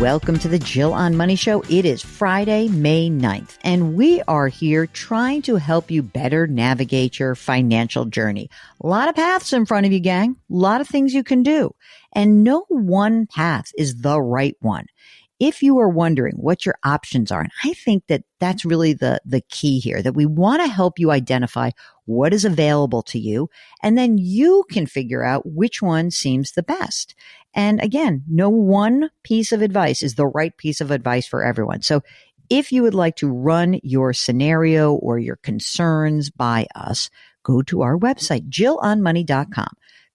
Welcome to the Jill on Money Show. It is Friday, May 9th, and we are here trying to help you better navigate your financial journey. A lot of paths in front of you, gang. A lot of things you can do. And no one path is the right one. If you are wondering what your options are, and I think that that's really the key here, that we want to help you identify what is available to you, and then you can figure out which one seems the best. And again, no one piece of advice is the right piece of advice for everyone. So if you would like to run your scenario or your concerns by us, go to our website, jillonmoney.com.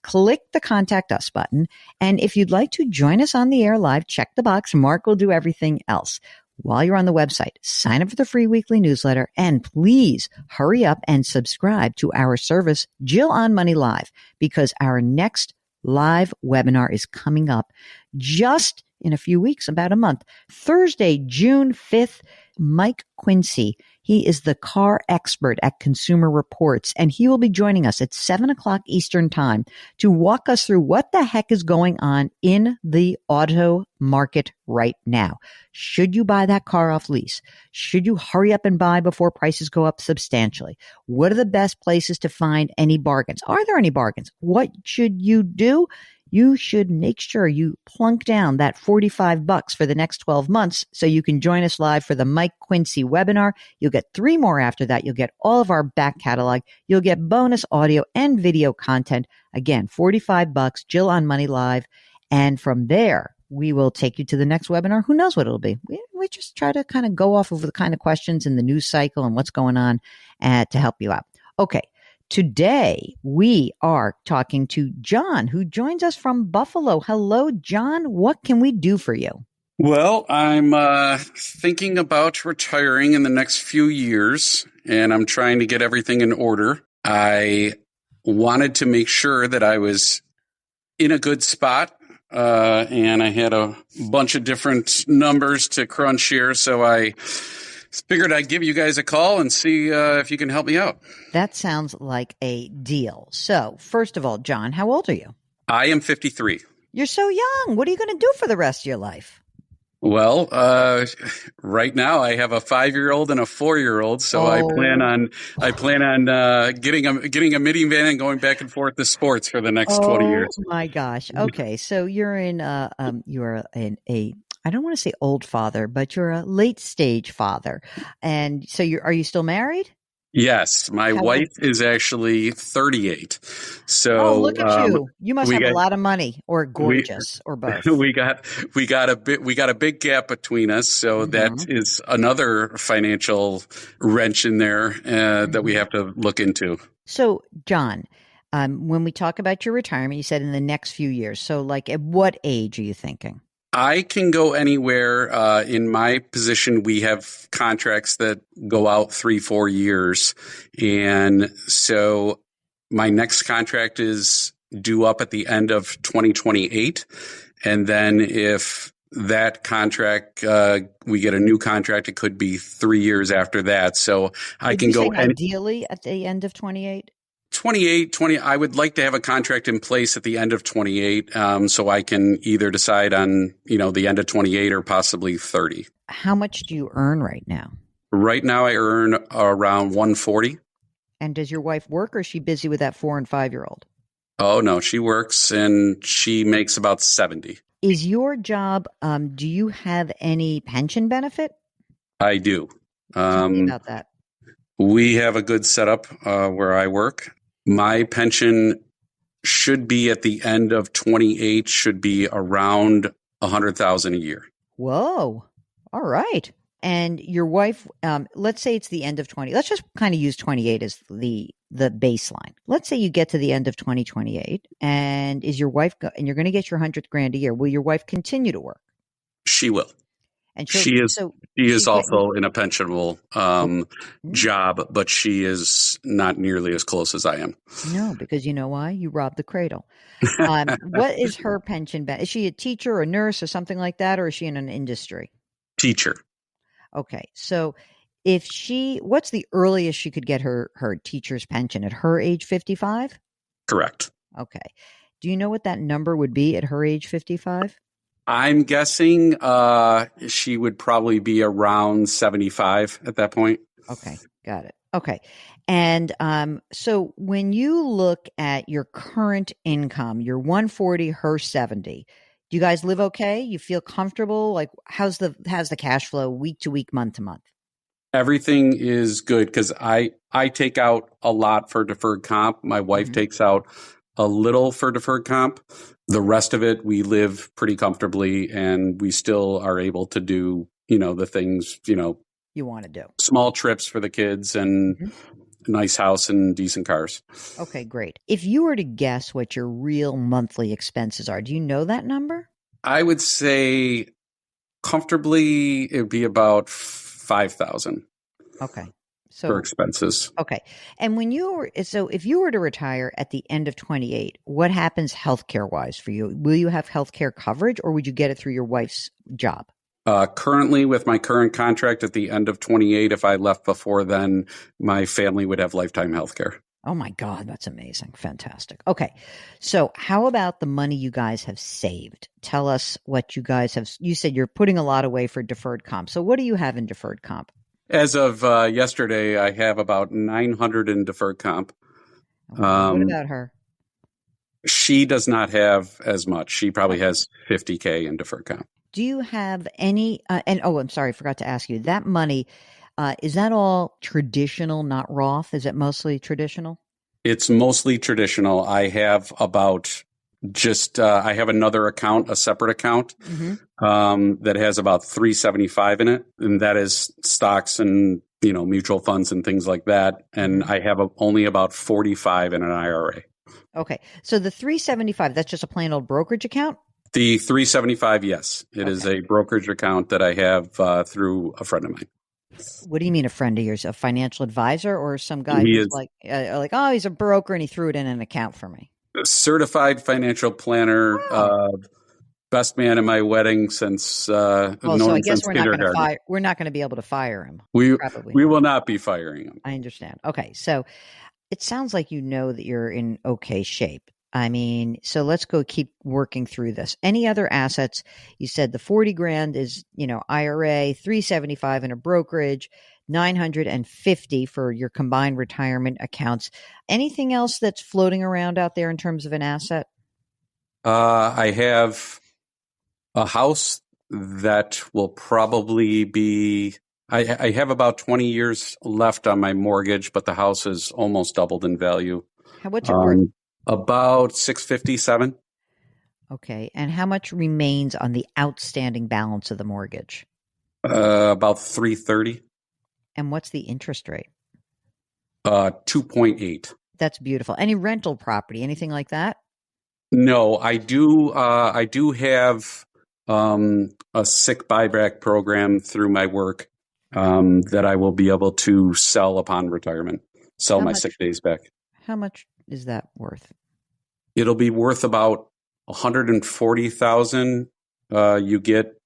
Click the Contact Us button. And if you'd like to join us on the air live, check the box. Mark will do everything else. While you're on the website, sign up for the free weekly newsletter, and please hurry up and subscribe to our service, Jill on Money Live, because our next live webinar is coming up just in a few weeks, about a month. Thursday, June 5th, Mike Quincy. He is the car expert at Consumer Reports, and he will be joining us at 7:00 Eastern Time to walk us through what the heck is going on in the auto market right now. Should you buy that car off lease? Should you hurry up and buy before prices go up substantially? What are the best places to find any bargains? Are there any bargains? What should you do? You should make sure you plunk down that $45 for the next 12 months so you can join us live for the Mike Quincy webinar. You'll get 3 more after that. You'll get all of our back catalog. You'll get bonus audio and video content. Again, $45, Jill on Money Live. And from there, we will take you to the next webinar. Who knows what it'll be? We just try to kind of go off of the kind of questions in the news cycle and what's going on to help you out. Okay. Today, we are talking to John, who joins us from Buffalo. Hello, John. What can we do for you? Well, I'm thinking about retiring in the next few years, and I'm trying to get everything in order. I wanted to make sure that I was in a good spot, and I had a bunch of different numbers to crunch here, so I figured I'd give you guys a call and see if you can help me out. That sounds like a deal. So, first of all, John, how old are you? I am 53. You're so young. What are you going to do for the rest of your life? Well, right now I have a 5-year-old and a 4-year-old, so I plan on getting a minivan and going back and forth to sports for the next 20 years. Oh my gosh. Okay, so you're in I don't want to say old father, but you're a late stage father. And so are you still married? Yes. My wife is actually 38. So look at you. You must have a lot of money, or gorgeous, or both. We got a big gap between us. So that is another financial wrench in there that we have to look into. So John, when we talk about your retirement, you said in the next few years. So like at what age are you thinking? I can go anywhere. In my position, we have contracts that go out 3-4 years. And so my next contract is due up at the end of 2028. And then if that contract, we get a new contract, it could be 3 years after that. So I can go ideally at the end of 28. 20, I would like to have a contract in place at the end of 28, so I can either decide on, the end of 28 or possibly 30. How much do you earn right now? Right now I earn around 140. And does your wife work, or is she busy with that 4 and 5-year-old? Oh, no, she works and she makes about 70. Is your job, do you have any pension benefit? I do. Tell me about that. We have a good setup where I work. My pension should be at the end of 28, should be around $100,000 a year. Whoa. All right. And your wife, let's say it's the end of 20. Let's just kind of use 28 as the baseline. Let's say you get to the end of 2028, and is your wife, and you're going to get your $100,000 a year. Will your wife continue to work? She will. And she is also in a pensionable job, but she is not nearly as close as I am. No, because you know why? You robbed the cradle. What is her pension? Is she a teacher or a nurse or something like that, or is she in an industry? Teacher. Okay, so what's the earliest she could get her teacher's pension? At her age 55? Correct. Okay. Do you know what that number would be at her age 55? I'm guessing she would probably be around 75 at that point. Okay, got it. Okay. And so when you look at your current income, you're 140, her 70. Do you guys live okay? You feel comfortable? Like how's the cash flow week to week, month to month? Everything is good because I take out a lot for deferred comp. My wife takes out a little for deferred comp. The rest of it, we live pretty comfortably, and we still are able to do, the things, You want to do. small trips for the kids and a nice house and decent cars. Okay, great. If you were to guess what your real monthly expenses are, do you know that number? I would say comfortably it would be about 5,000 Okay. for So expenses. okay. And if you were to retire at the end of 28, what happens healthcare wise for you? Will you have healthcare coverage or would you get it through your wife's job? Currently, with my current contract at the end of 28, if I left before then, my family would have lifetime health care. Oh my God, that's amazing. Fantastic. Okay. So how about the money you guys have saved? Tell us what you guys have. You said you're putting a lot away for deferred comp. So what do you have in deferred comp? As of yesterday, I have about 900 in deferred comp. Okay. What about her? She does not have as much. She probably has 50K in deferred comp. Do you have any, I'm sorry, I forgot to ask you, that money, is that all traditional, not Roth? Is it mostly traditional? It's mostly traditional. I have about I have another account, a separate account, that has about 375 in it. And that is stocks and, mutual funds and things like that. And I have only about 45 in an IRA. Okay. So the 375, that's just a plain old brokerage account? The 375, yes. It is a brokerage account that I have through a friend of mine. What do you mean a friend of yours? A financial advisor or some guy who's oh, he's a broker and he threw it in an account for me? A certified financial planner, best man at my wedding since so I guess kindergarten. we're not going to be able to fire him. We will not be firing him. I understand. Okay. So it sounds like you know that you're in okay shape. I mean, so let's keep working through this. Any other assets? You said the 40 grand is, IRA, 375 in a brokerage, 950 for your combined retirement accounts. Anything else that's floating around out there in terms of an asset? I have a house that will probably be, I have about 20 years left on my mortgage, but the house is almost doubled in value. What's it worth? About 657. Okay. And how much remains on the outstanding balance of the mortgage? About 330. And what's the interest rate? 2.8. That's beautiful. Any rental property, anything like that? No, I do. I do have a sick buyback program through my work that I will be able to sell upon retirement. Sell my sick days back. How much is that worth? It'll be worth about $140,000. You get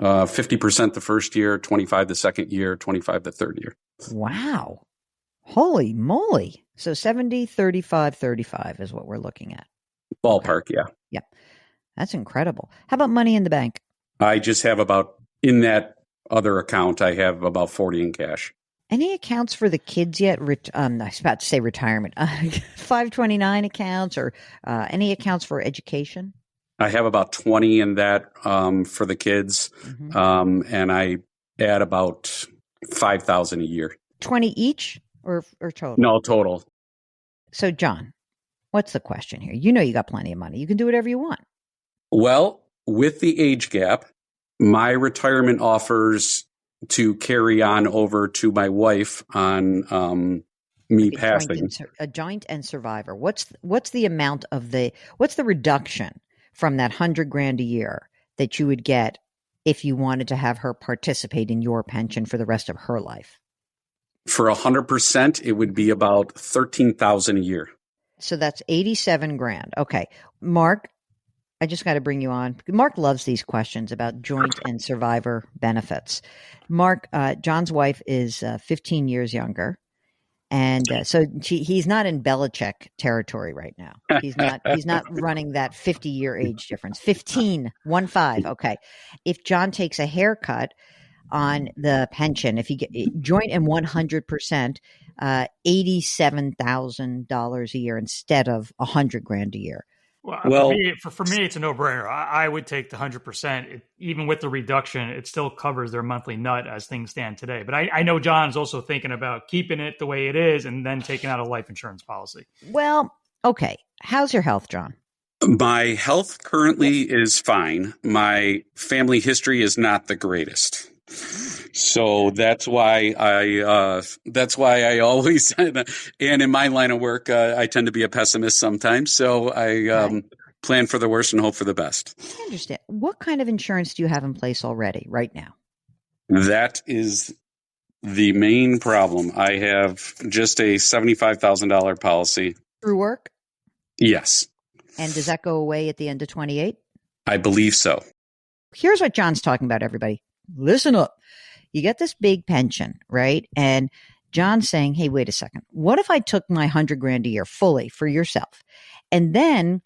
50% the first year, 25 the second year, 25 the third year. Wow. Holy moly. So 70, 35, 35 is what we're looking at. Ballpark, yeah. Yep. That's incredible. How about money in the bank? I just have in that other account, I have about 40 in cash. Any accounts for the kids yet? I was about to say retirement. 529 accounts or any accounts for education? I have about 20 in that for the kids. And I add about 5,000 a year. 20 each or total? No, total. So, John, what's the question here? You know you got plenty of money. You can do whatever you want. Well, with the age gap, my retirement offers to carry on over to my wife on me passing. A joint and survivor. What's the amount of what's the reduction from that $100,000 a year that you would get if you wanted to have her participate in your pension for the rest of her life? For 100%, it would be about $13,000 a year. So that's 87 grand. Okay. Mark, I just got to bring you on. Mark loves these questions about joint and survivor benefits. Mark, John's wife is 15 years younger, And he's not in Belichick territory right now. He's not running that 50-year age difference. 15. Okay. If John takes a haircut on the pension, if he get joint and 100%, $87,000 a year instead of $100,000 a year. Well, for me, it's a no-brainer. I would take the 100%. Even with the reduction, it still covers their monthly nut as things stand today. But I know John's also thinking about keeping it the way it is and then taking out a life insurance policy. Well, okay. How's your health, John? My health currently is fine. My family history is not the greatest. So that's why I always, and in my line of work, I tend to be a pessimist sometimes. So I plan for the worst and hope for the best. I understand. What kind of insurance do you have in place already right now? That is the main problem. I have just a $75,000 policy. Through work? Yes. And does that go away at the end of 28? I believe so. Here's what John's talking about, everybody. Listen up. You get this big pension, right? And John's saying, hey, wait a second. What if I took my $100,000 a year fully for yourself and then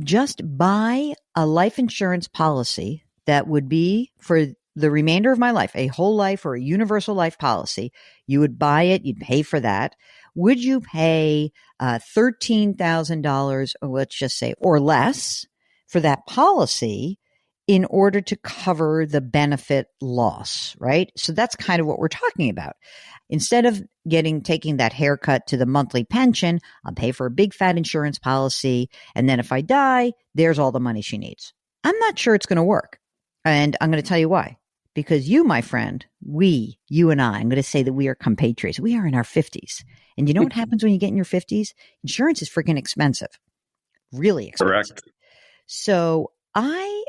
just buy a life insurance policy that would be for the remainder of my life, a whole life or a universal life policy? You would buy it. You'd pay for that. Would you pay $13,000, let's just say, or less for that policy in order to cover the benefit loss, right? So that's kind of what we're talking about. Instead of taking that haircut to the monthly pension, I'll pay for a big fat insurance policy. And then if I die, there's all the money she needs. I'm not sure it's going to work. And I'm going to tell you why. Because you, my friend, you and I'm going to say that we are compatriots. We are in our 50s. And you know what happens when you get in your 50s? Insurance is freaking expensive. Really expensive. Correct. So I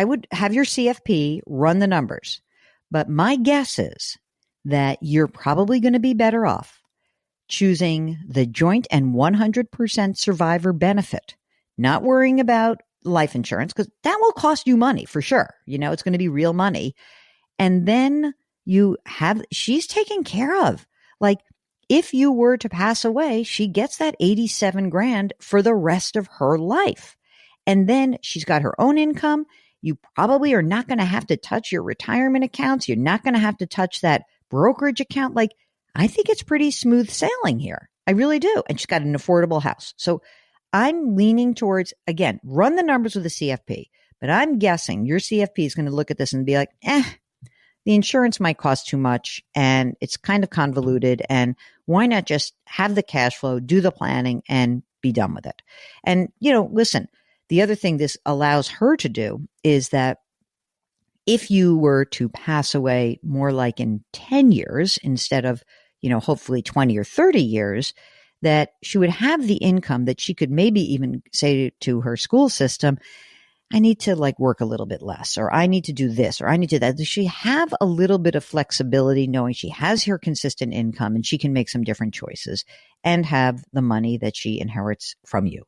would have your CFP run the numbers, but my guess is that you're probably going to be better off choosing the joint and 100% survivor benefit, not worrying about life insurance, because that will cost you money for sure. You know, it's going to be real money. And then she's taken care of. Like, if you were to pass away, she gets that $87,000 for the rest of her life. And then she's got her own income. You probably are not going to have to touch your retirement accounts. You're not going to have to touch that brokerage account. Like, I think it's pretty smooth sailing here. I really do. And she's got an affordable house. So I'm leaning towards, again, run the numbers with the CFP. But I'm guessing your CFP is going to look at this and be like, the insurance might cost too much and it's kind of convoluted. And why not just have the cash flow, do the planning, and be done with it? And, listen, the other thing this allows her to do is that if you were to pass away more like in 10 years instead of, hopefully 20 or 30 years, that she would have the income that she could maybe even say to her school system, I need to work a little bit less, or I need to do this, or I need to do that. Does she have a little bit of flexibility knowing she has her consistent income and she can make some different choices and have the money that she inherits from you?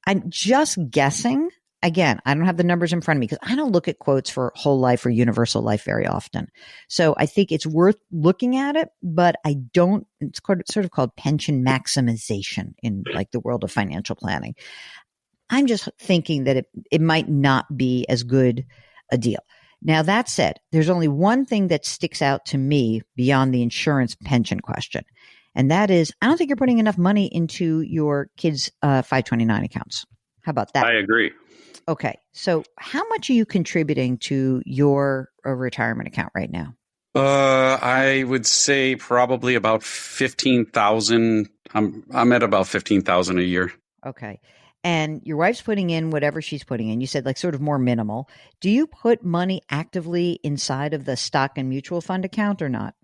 I'm just guessing. Again, I don't have the numbers in front of me because I don't look at quotes for whole life or universal life very often. So I think it's worth looking at it, but it's sort of called pension maximization in the world of financial planning. I'm just thinking that it might not be as good a deal. Now, that said, there's only one thing that sticks out to me beyond the insurance pension question. And that is, I don't think you're putting enough money into your kids' 529 accounts. How about that? I agree. Okay. So how much are you contributing to your retirement account right now? I would say probably about 15,000. I'm at about 15,000 a year. Okay. And your wife's putting in whatever she's putting in. You said sort of more minimal. Do you put money actively inside of the stock and mutual fund account or not?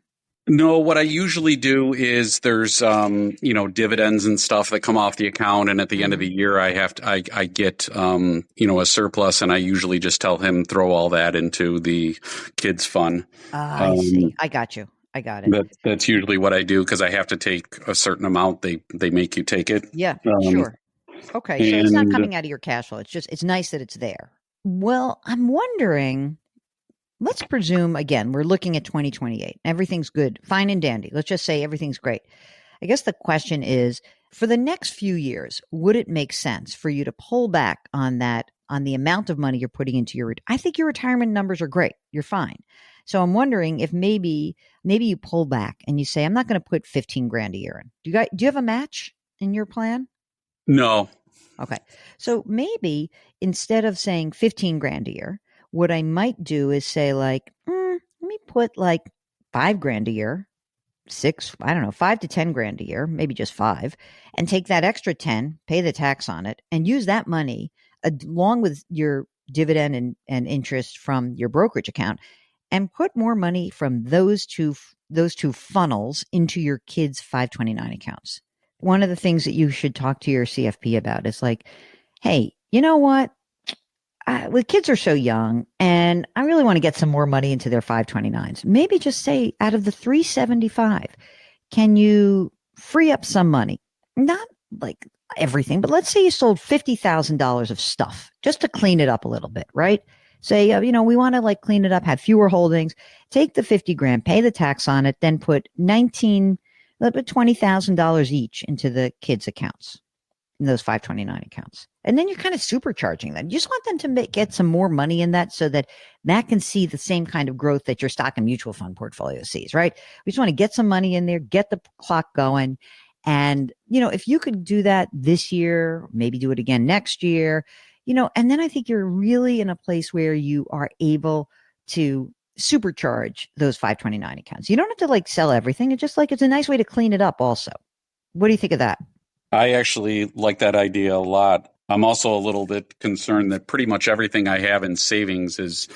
No, what I usually do is there's, dividends and stuff that come off the account. And at the end of the year, I get, a surplus, and I usually just tell him, throw all that into the kids' fund. I see. I got you. I got it. That's usually what I do because I have to take a certain amount. They make you take it. Yeah, sure. Okay. So it's not coming out of your cash flow. It's nice that it's there. Well, I'm wondering, let's presume, again, we're looking at 2028. Everything's good, fine and dandy. Let's just say everything's great. I guess the question is, for the next few years, would it make sense for you to pull back on the amount of money you're putting into I think your retirement numbers are great. You're fine. So I'm wondering if maybe you pull back and you say, I'm not going to put 15 grand a year in. Do you have a match in your plan? No. Okay. So maybe instead of saying 15 grand a year, what I might do is say like, let me put like 5 grand a year, 5 to 10 grand a year, maybe just 5, and take that extra 10, pay the tax on it, and use that money along with your dividend and interest from your brokerage account, and put more money from those two funnels into your kids' 529 accounts. One of the things that you should talk to your CFP about is like, hey, you know what? The kids are so young and I really want to get some more money into their 529s. Maybe just say out of the 375, can you free up some money? Not like everything, but let's say you sold $50,000 of stuff just to clean it up a little bit, right? Say, we want to like clean it up, have fewer holdings, take the 50 grand, pay the tax on it, then put $20,000 each into the kids' accounts, in those 529 accounts. And then you're kind of supercharging them. You just want them to get some more money in that so that can see the same kind of growth that your stock and mutual fund portfolio sees, right? We just want to get some money in there, get the clock going. And, if you could do that this year, maybe do it again next year, and then I think you're really in a place where you are able to supercharge those 529 accounts. You don't have to like sell everything. It's just like, it's a nice way to clean it up also. What do you think of that? I actually like that idea a lot. I'm also a little bit concerned that pretty much everything I have in savings is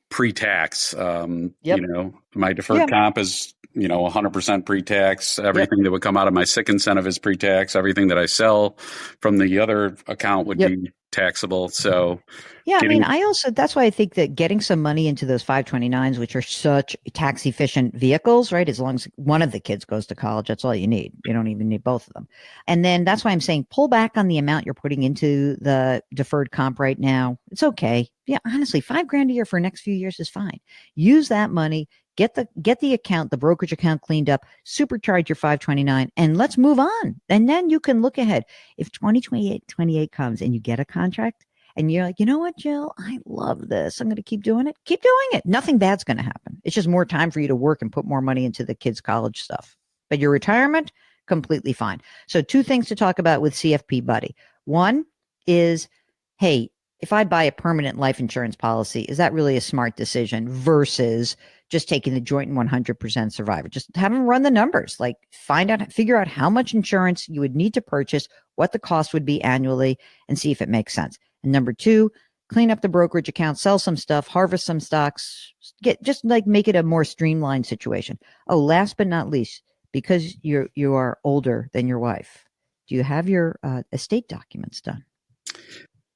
pre-tax. My deferred comp is, 100% pre-tax. Everything that would come out of my sick incentive is pre-tax. Everything that I sell from the other account would be taxable. So that's why I think that getting some money into those 529s, which are such tax efficient vehicles, right? As long as one of the kids goes to college, that's all you need. You don't even need both of them. And then that's why I'm saying pull back on the amount you're putting into the deferred comp right now. It's okay. Yeah, honestly, 5 grand a year for the next few years is fine. Use that money. Get the account, the brokerage account cleaned up, supercharge your 529, and let's move on. And then you can look ahead. If 2028 comes and you get a contract and you're like, you know what, Jill, I love this. I'm going to keep doing it. Keep doing it. Nothing bad's going to happen. It's just more time for you to work and put more money into the kids' college stuff. But your retirement, completely fine. So 2 things to talk about with CFP Buddy. One is, hey, if I buy a permanent life insurance policy, is that really a smart decision versus just taking the joint and 100% survivor? Just have them run the numbers, like figure out how much insurance you would need to purchase, what the cost would be annually, and see if it makes sense. And number 2, clean up the brokerage account, sell some stuff, harvest some stocks, make it a more streamlined situation. Oh, last but not least, because you are older than your wife, do you have your estate documents done?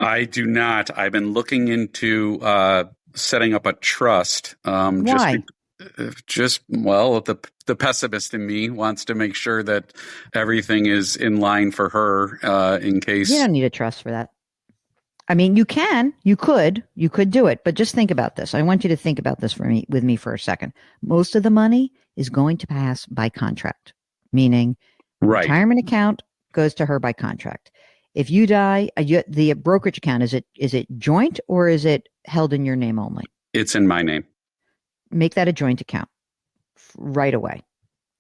I do not. I've been looking into setting up a trust. Why? The pessimist in me wants to make sure that everything is in line for her in case. You don't need a trust for that. I mean, you could do it, but just think about this. I want you to think about this with me for a second. Most of the money is going to pass by contract, meaning retirement account goes to her by contract. If you die, the brokerage account, is it joint or is it held in your name only? It's in my name. Make that a joint account right away.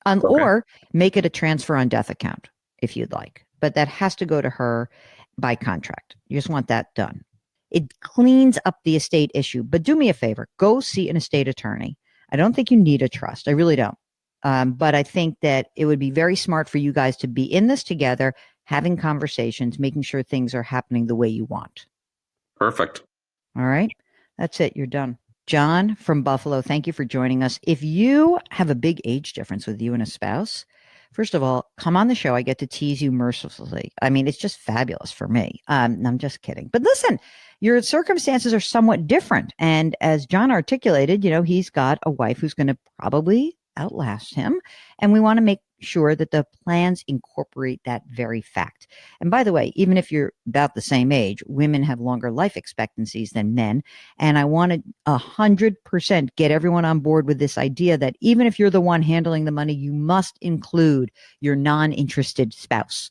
Or make it a transfer on death account if you'd like. But that has to go to her by contract. You just want that done. It cleans up the estate issue. But do me a favor. Go see an estate attorney. I don't think you need a trust. I really don't. But I think that it would be very smart for you guys to be in this together, having conversations, making sure things are happening the way you want. Perfect. All right. That's it. You're done. John from Buffalo, thank you for joining us. If you have a big age difference with you and a spouse, first of all, come on the show. I get to tease you mercilessly. I mean, it's just fabulous for me. I'm just kidding. But listen, your circumstances are somewhat different. And as John articulated, he's got a wife who's going to probably outlast him. And we want to make sure that the plans incorporate that very fact. And by the way, even if you're about the same age, women have longer life expectancies than men. And I want to 100% get everyone on board with this idea that even if you're the one handling the money, you must include your non-interested spouse.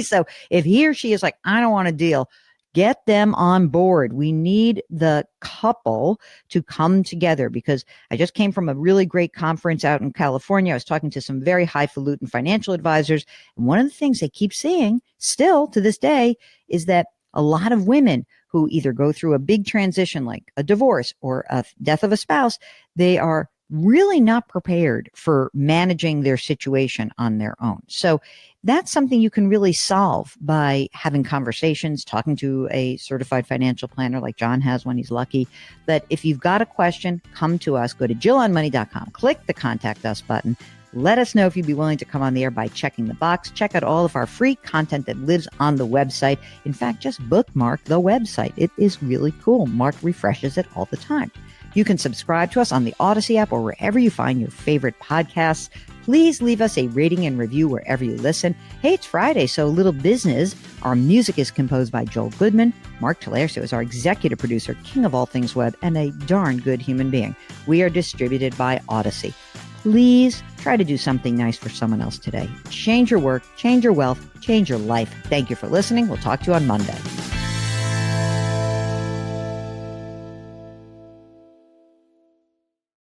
So if he or she is like, I don't want to deal, get them on board. We need the couple to come together, because I just came from a really great conference out in California. I was talking to some very highfalutin financial advisors. And one of the things they keep seeing still to this day is that a lot of women who either go through a big transition like a divorce or a death of a spouse, they are really not prepared for managing their situation on their own. So that's something you can really solve by having conversations, talking to a certified financial planner like John has when he's lucky. But if you've got a question, come to us. Go to JillOnMoney.com, click the Contact Us button. Let us know if you'd be willing to come on the air by checking the box. Check out all of our free content that lives on the website. In fact, just bookmark the website. It is really cool. Mark refreshes it all the time. You can subscribe to us on the Odyssey app or wherever you find your favorite podcasts. Please leave us a rating and review wherever you listen. Hey, it's Friday, so little business. Our music is composed by Joel Goodman. Mark Talerso is our executive producer, king of all things web, and a darn good human being. We are distributed by Odyssey. Please try to do something nice for someone else today. Change your work, change your wealth, change your life. Thank you for listening. We'll talk to you on Monday.